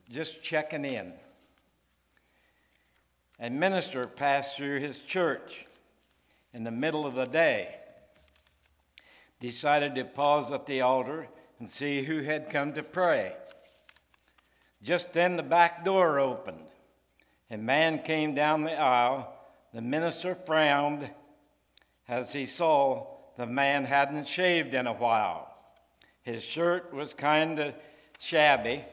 just checking in. A minister passed through his church in the middle of the day, decided to pause at the altar and see who had come to pray. Just then the back door opened. A man came down the aisle. The minister frowned as he saw the man hadn't shaved in a while. His shirt was kind of shabby,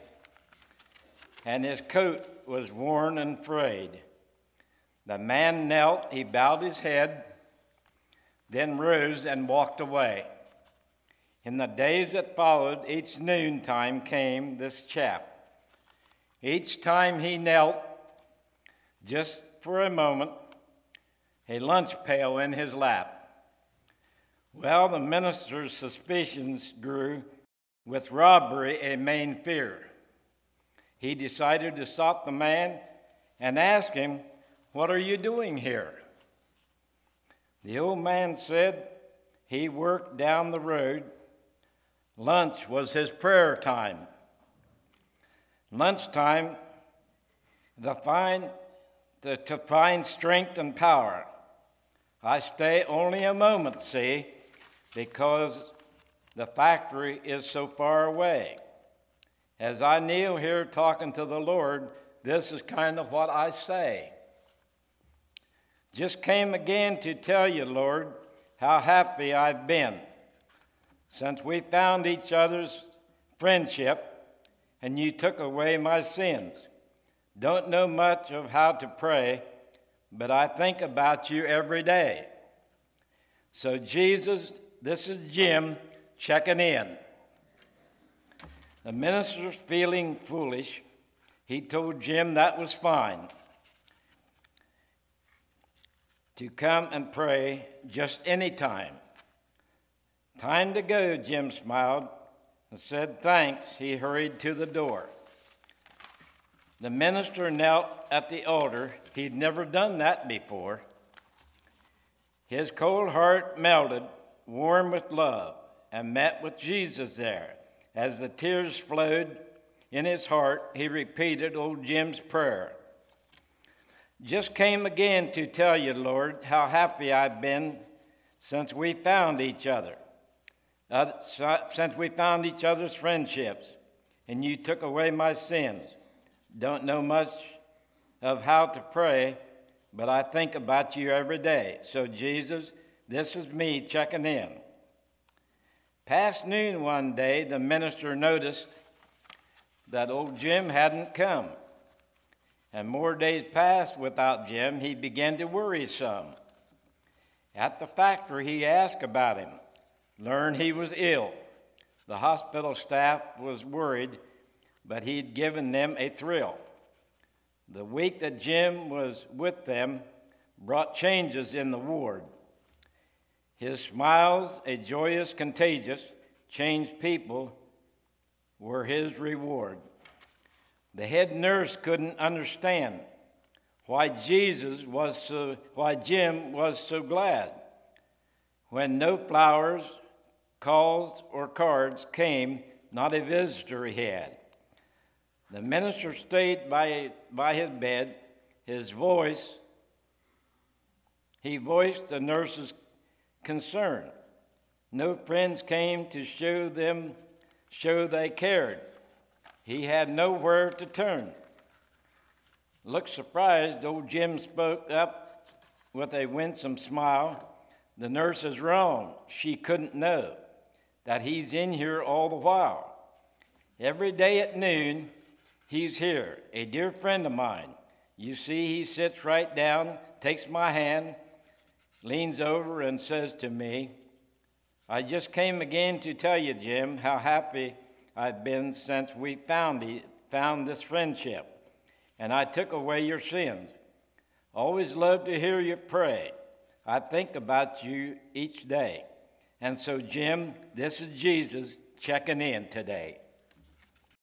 and his coat was worn and frayed. The man knelt, he bowed his head, then rose and walked away. In the days that followed, each noontime came this chap. Each time he knelt, just for a moment, a lunch pail in his lap. Well, the minister's suspicions grew, with robbery a main fear. He decided to stop the man and ask him, "What are you doing here?" The old man said he worked down the road. Lunch was his prayer time. Lunchtime, to find strength and power. I stay only a moment, see, because the factory is so far away. As I kneel here talking to the Lord, this is kind of what I say. Just came again to tell you, Lord, how happy I've been since we found each other's friendship and you took away my sins. Don't know much of how to pray, but I think about you every day. So Jesus, this is Jim checking in. The minister's feeling foolish. He told Jim that was fine to come and pray just any time. Time to go, Jim smiled and said thanks. He hurried to the door. The minister knelt at the altar. He'd never done that before. His cold heart melted, warm with love, and met with Jesus there. As the tears flowed in his heart, he repeated old Jim's prayer. Just came again to tell you, Lord, how happy I've been since we found each other. Since we found each other's friendships, and you took away my sins. Don't know much of how to pray, but I think about you every day. So Jesus, this is me checking in. Past noon one day, the minister noticed that old Jim hadn't come. And more days passed without Jim. He began to worry some. At the factory, he asked about him, learned he was ill. The hospital staff was worried, but he'd given them a thrill. The week that Jim was with them brought changes in the ward. His smiles, a joyous, contagious, changed people were his reward. The head nurse couldn't understand why Jim was so glad. When no flowers, calls, or cards came, not a visitor he had. The minister stayed by his bed. He voiced the nurse's concern. No friends came to show they cared. He had nowhere to turn. Looked surprised, old Jim spoke up with a winsome smile. The nurse is wrong. She couldn't know that he's in here all the while. Every day at noon, he's here, a dear friend of mine. You see, he sits right down, takes my hand, leans over and says to me, I just came again to tell you, Jim, how happy I've been since we found this friendship, and I took away your sins. Always love to hear you pray. I think about you each day. And so, Jim, this is Jesus checking in today.